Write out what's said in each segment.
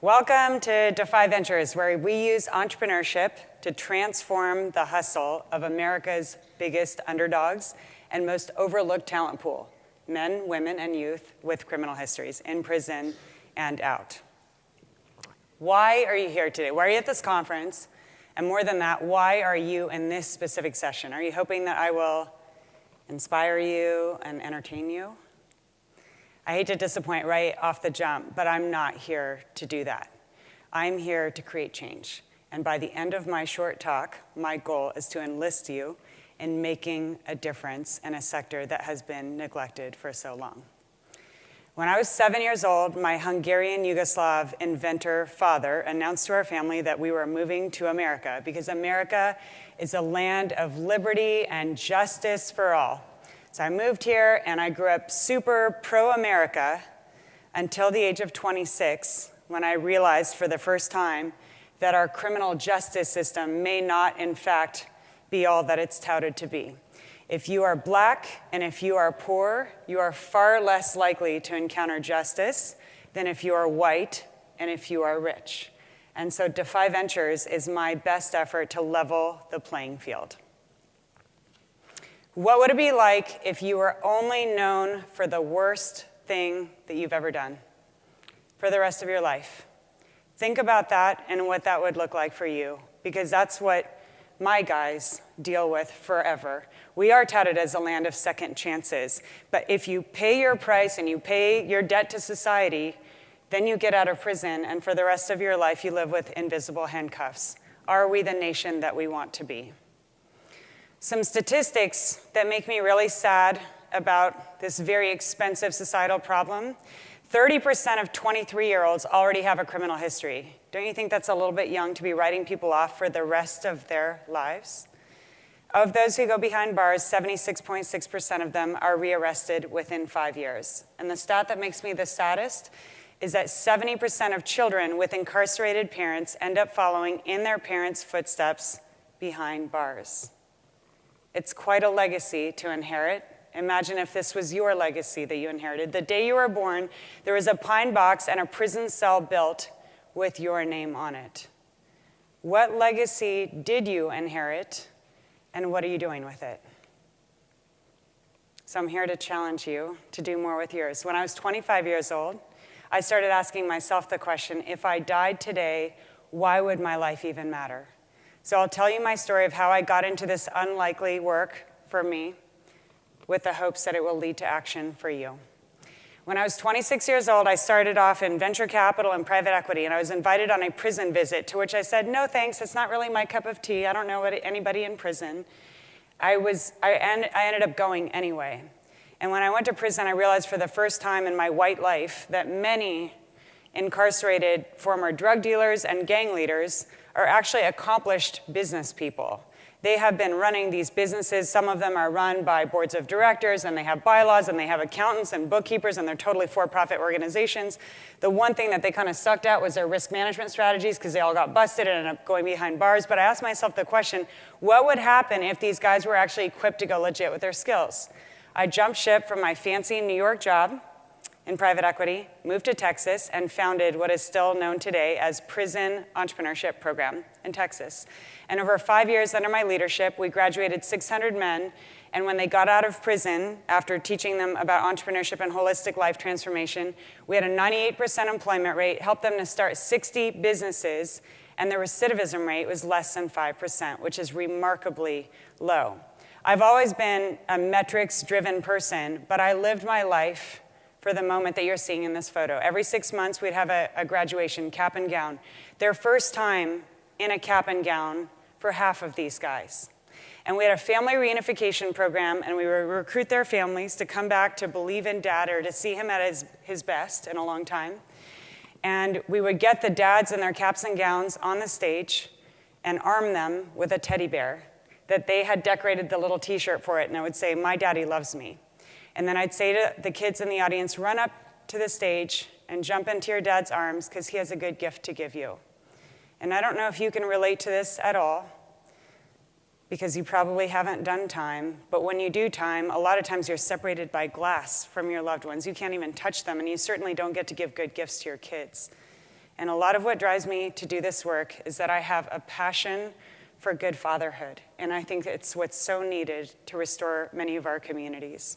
Welcome to Defy Ventures, where we use entrepreneurship to transform the hustle of America's biggest underdogs and most overlooked talent pool, men, women, and youth with criminal histories in prison and out. Why are you here today? Why are you at this conference? And more than that, why are you in this specific session? Are you hoping that I will inspire you and entertain you? I hate to disappoint right off the jump, but I'm not here to do that. I'm here to create change. And by the end of my short talk, my goal is to enlist you in making a difference in a sector that has been neglected for so long. When I was 7 years old, my Hungarian Yugoslav inventor father announced to our family that we were moving to America because America is a land of liberty and justice for all. So I moved here and I grew up super pro-America until the age of 26, when I realized for the first time that our criminal justice system may not, in fact, be all that it's touted to be. If you are black and if you are poor, you are far less likely to encounter justice than if you are white and if you are rich. And so Defy Ventures is my best effort to level the playing field. What would it be like if you were only known for the worst thing that you've ever done for the rest of your life? Think about that and what that would look like for you, because that's what my guys deal with forever. We are touted as a land of second chances, but if you pay your price and you pay your debt to society, then you get out of prison, and for the rest of your life, you live with invisible handcuffs. Are we the nation that we want to be? Some statistics that make me really sad about this very expensive societal problem. 30% of 23-year-olds already have a criminal history. Don't you think that's a little bit young to be writing people off for the rest of their lives? Of those who go behind bars, 76.6% of them are rearrested within 5 years. And the stat that makes me the saddest is that 70% of children with incarcerated parents end up following in their parents' footsteps behind bars. It's quite a legacy to inherit. Imagine if this was your legacy that you inherited. The day you were born, there was a pine box and a prison cell built with your name on it. What legacy did you inherit, and what are you doing with it? So I'm here to challenge you to do more with yours. When I was 25 years old, I started asking myself the question, if I died today, why would my life even matter? So I'll tell you my story of how I got into this unlikely work for me with the hopes that it will lead to action for you. When I was 26 years old, I started off in venture capital and private equity, and I was invited on a prison visit, to which I said, no thanks, it's not really my cup of tea. I don't know anybody in prison. I ended up going anyway. And when I went to prison, I realized for the first time in my white life that many incarcerated former drug dealers and gang leaders are actually accomplished business people. They have been running these businesses. Some of them are run by boards of directors, and they have bylaws, and they have accountants and bookkeepers, and they're totally for-profit organizations. The one thing that they kind of sucked at was their risk management strategies, because they all got busted and ended up going behind bars. But I asked myself the question, what would happen if these guys were actually equipped to go legit with their skills? I jumped ship from my fancy New York job in private equity, moved to Texas, and founded what is still known today as Prison Entrepreneurship Program in Texas. And over 5 years under my leadership, we graduated 600 men, and when they got out of prison, after teaching them about entrepreneurship and holistic life transformation, we had a 98% employment rate, helped them to start 60 businesses, and the recidivism rate was less than 5%, which is remarkably low. I've always been a metrics-driven person, but I lived my life for the moment that you're seeing in this photo. Every 6 months, we'd have a graduation, cap and gown. Their first time in a cap and gown for half of these guys. And we had a family reunification program, and we would recruit their families to come back to believe in dad or to see him at his best in a long time. And we would get the dads in their caps and gowns on the stage and arm them with a teddy bear that they had decorated the little t-shirt for it, and it would say, "My daddy loves me." And then I'd say to the kids in the audience, run up to the stage and jump into your dad's arms, because he has a good gift to give you. And I don't know if you can relate to this at all, because you probably haven't done time, but when you do time, a lot of times you're separated by glass from your loved ones. You can't even touch them, and you certainly don't get to give good gifts to your kids. And a lot of what drives me to do this work is that I have a passion for good fatherhood. And I think it's what's so needed to restore many of our communities.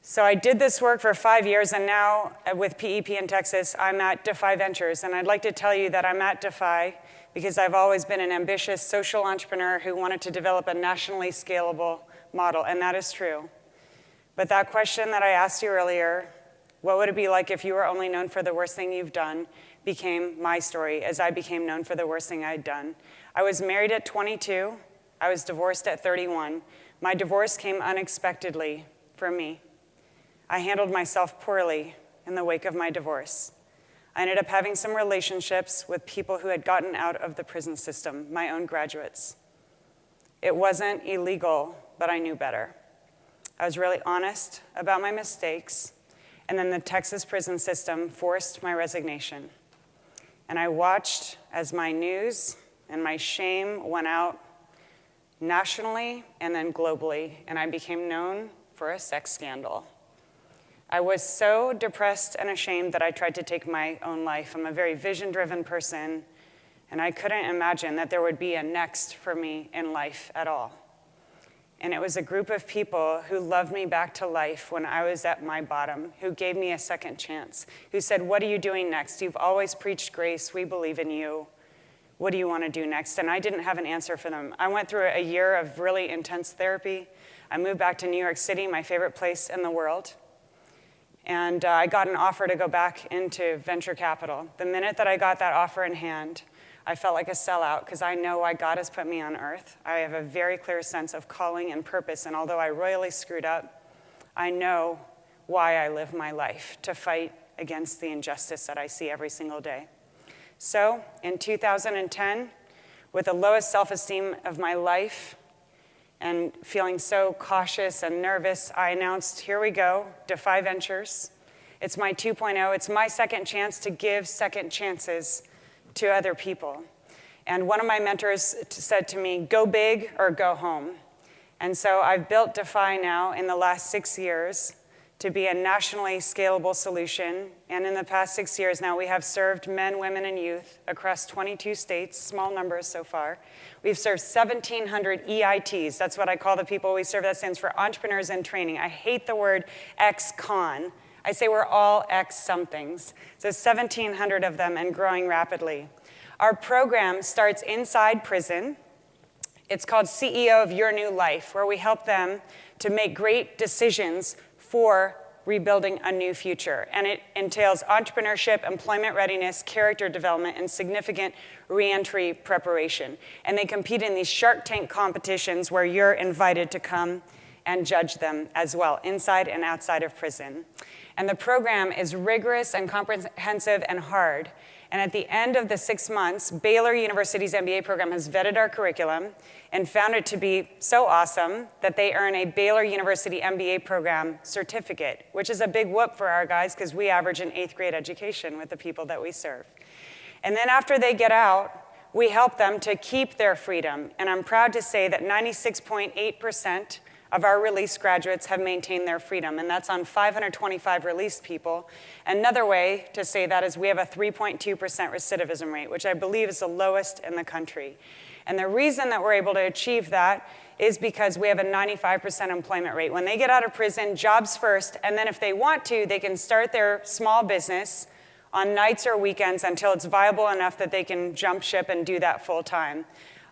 So I did this work for 5 years, and now with PEP in Texas, I'm at Defy Ventures. And I'd like to tell you that I'm at Defy because I've always been an ambitious social entrepreneur who wanted to develop a nationally scalable model, and that is true. But that question that I asked you earlier, what would it be like if you were only known for the worst thing you've done, became my story as I became known for the worst thing I'd done. I was married at 22. I was divorced at 31. My divorce came unexpectedly for me. I handled myself poorly in the wake of my divorce. I ended up having some relationships with people who had gotten out of the prison system, my own graduates. It wasn't illegal, but I knew better. I was really honest about my mistakes, and then the Texas prison system forced my resignation. And I watched as my news and my shame went out nationally and then globally, and I became known for a sex scandal. I was so depressed and ashamed that I tried to take my own life. I'm a very vision-driven person, and I couldn't imagine that there would be a next for me in life at all. And it was a group of people who loved me back to life when I was at my bottom, who gave me a second chance, who said, "What are you doing next? You've always preached grace. We believe in you. What do you want to do next?" And I didn't have an answer for them. I went through a year of really intense therapy. I moved back to New York City, my favorite place in the world. And I got an offer to go back into venture capital. The minute that I got that offer in hand, I felt like a sellout because I know why God has put me on earth. I have a very clear sense of calling and purpose, and although I royally screwed up, I know why I live my life, to fight against the injustice that I see every single day. So in 2010, with the lowest self-esteem of my life and feeling so cautious and nervous, I announced, here we go, Defy Ventures. It's my 2.0. It's my second chance to give second chances to other people. And one of my mentors said to me, go big or go home. And so I've built Defy now in the last 6 years to be a nationally scalable solution. And in the past 6 years now, we have served men, women, and youth across 22 states, small numbers so far. We've served 1,700 EITs. That's what I call the people we serve. That stands for Entrepreneurs in Training. I hate the word ex-con. I say we're all ex-somethings. So 1,700 of them and growing rapidly. Our program starts inside prison. It's called CEO of Your New Life, where we help them to make great decisions for rebuilding a new future. And it entails entrepreneurship, employment readiness, character development, and significant reentry preparation. And they compete in these Shark Tank competitions where you're invited to come and judge them as well, inside and outside of prison. And the program is rigorous and comprehensive and hard. And at the end of the 6 months, Baylor University's MBA program has vetted our curriculum and found it to be so awesome that they earn a Baylor University MBA program certificate, which is a big whoop for our guys because we average an 8th grade education with the people that we serve. And then after they get out, we help them to keep their freedom. And I'm proud to say that 96.8% of our released graduates have maintained their freedom, and that's on 525 released people. Another way to say that is we have a 3.2% recidivism rate, which I believe is the lowest in the country. And the reason that we're able to achieve that is because we have a 95% employment rate. When they get out of prison, jobs first, and then if they want to, they can start their small business on nights or weekends until it's viable enough that they can jump ship and do that full time.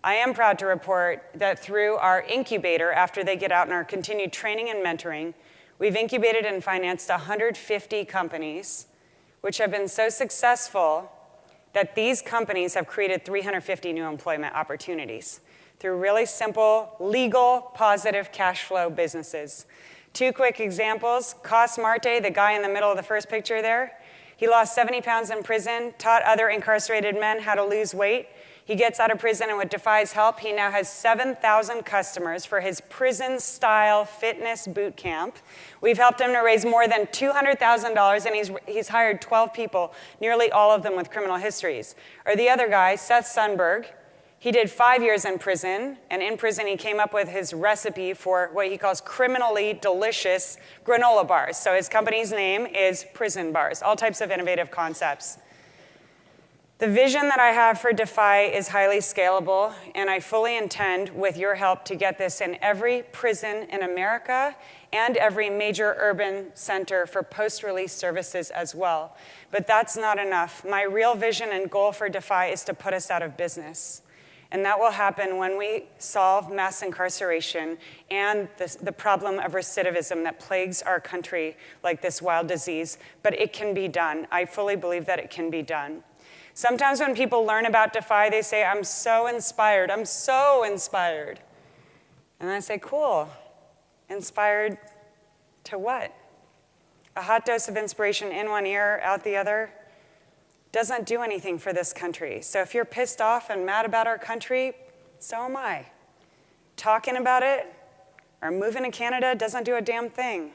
I am proud to report that through our incubator, after they get out in our continued training and mentoring, we've incubated and financed 150 companies, which have been so successful that these companies have created 350 new employment opportunities through really simple, legal, positive cash flow businesses. 2 quick examples. Cos Marte, the guy in the middle of the first picture there, he lost 70 pounds in prison, taught other incarcerated men how to lose weight. He gets out of prison, and with Defy's help, he now has 7,000 customers for his prison-style fitness boot camp. We've helped him to raise more than $200,000, and he's hired 12 people, nearly all of them with criminal histories. Or the other guy, Seth Sundberg, he did 5 years in prison, and in prison he came up with his recipe for what he calls criminally delicious granola bars. So his company's name is Prison Bars, all types of innovative concepts. The vision that I have for Defy is highly scalable, and I fully intend, with your help, to get this in every prison in America and every major urban center for post-release services as well. But that's not enough. My real vision and goal for Defy is to put us out of business. And that will happen when we solve mass incarceration and the problem of recidivism that plagues our country like this wild disease. But it can be done. I fully believe that it can be done. Sometimes when people learn about Defy, they say, I'm so inspired. I'm so inspired. And I say, cool. Inspired to what? A hot dose of inspiration in one ear, out the other, doesn't do anything for this country. So if you're pissed off and mad about our country, so am I. Talking about it or moving to Canada doesn't do a damn thing.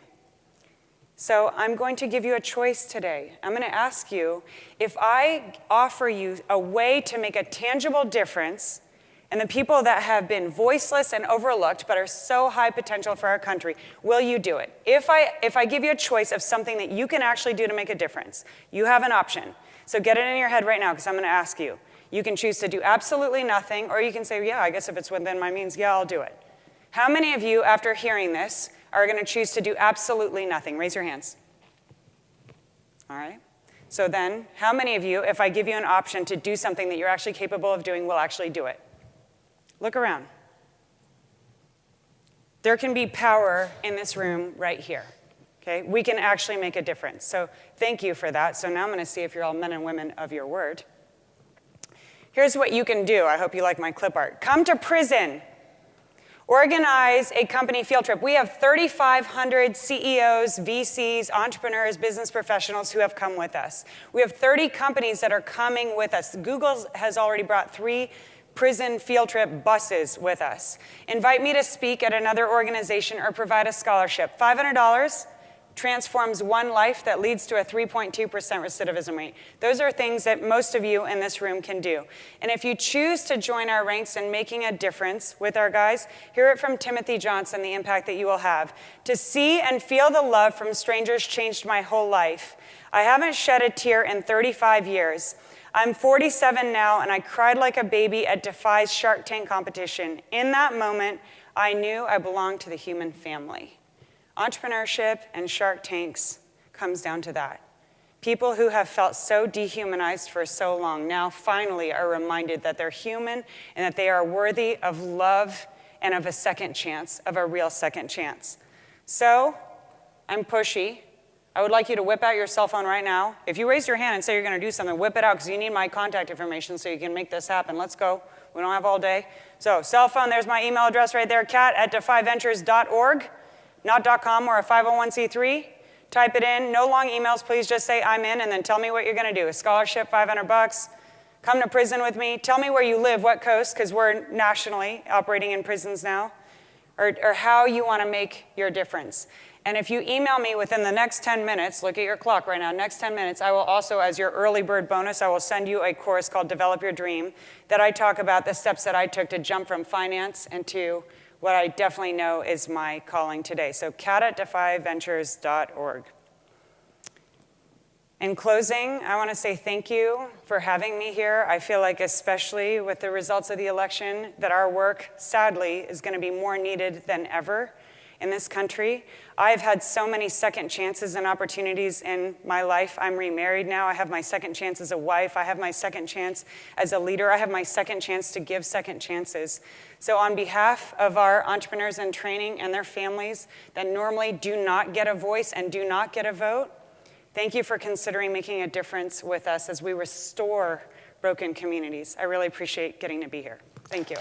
So I'm going to give you a choice today. I'm going to ask you, if I offer you a way to make a tangible difference in the people that have been voiceless and overlooked but are so high potential for our country, will you do it? If I give you a choice of something that you can actually do to make a difference, you have an option. So get it in your head right now, because I'm going to ask you. You can choose to do absolutely nothing, or you can say, yeah, I guess if it's within my means, yeah, I'll do it. How many of you, after hearing this, are going to choose to do absolutely nothing? Raise your hands. All right. So then, how many of you, if I give you an option to do something that you're actually capable of doing, will actually do it? Look around. There can be power in this room right here. Okay? We can actually make a difference. So thank you for that. So now I'm going to see if you're all men and women of your word. Here's what you can do. I hope you like my clip art. Come to prison. Organize a company field trip. We have 3,500 CEOs, VCs, entrepreneurs, business professionals who have come with us. We have 30 companies that are coming with us. Google has already brought 3 prison field trip buses with us. Invite me to speak at another organization or provide a scholarship. $500 transforms one life that leads to a 3.2% recidivism rate. Those are things that most of you in this room can do. And if you choose to join our ranks in making a difference with our guys, hear it from Timothy Johnson, the impact that you will have. To see and feel the love from strangers changed my whole life. I haven't shed a tear in 35 years. I'm 47 now, and I cried like a baby at Defy's Shark Tank competition. In that moment, I knew I belonged to the human family. Entrepreneurship and Shark Tanks comes down to that. People who have felt so dehumanized for so long now finally are reminded that they're human and that they are worthy of love and of a second chance, of a real second chance. So, I'm pushy. I would like you to whip out your cell phone right now. If you raise your hand and say you're going to do something, whip it out, because you need my contact information so you can make this happen. Let's go. We don't have all day. So, cell phone, there's my email address right there, kat@defyventures.org. Not .com or a 501c3. Type it in. No long emails. Please just say I'm in and then tell me what you're going to do. A scholarship, $500. Come to prison with me. Tell me where you live, what coast, because we're nationally operating in prisons now, or how you want to make your difference. And if you email me within the next 10 minutes, look at your clock right now, next 10 minutes, I will also, as your early bird bonus, I will send you a course called Develop Your Dream that I talk about the steps that I took to jump from finance into what I definitely know is my calling today. So kat@defyventures.org. In closing, I want to say thank you for having me here. I feel like, especially with the results of the election, that our work, sadly, is going to be more needed than ever in this country. I've had so many second chances and opportunities in my life. I'm remarried now. I have my second chance as a wife. I have my second chance as a leader. I have my second chance to give second chances. So on behalf of our entrepreneurs in training and their families that normally do not get a voice and do not get a vote, thank you for considering making a difference with us as we restore broken communities. I really appreciate getting to be here. Thank you.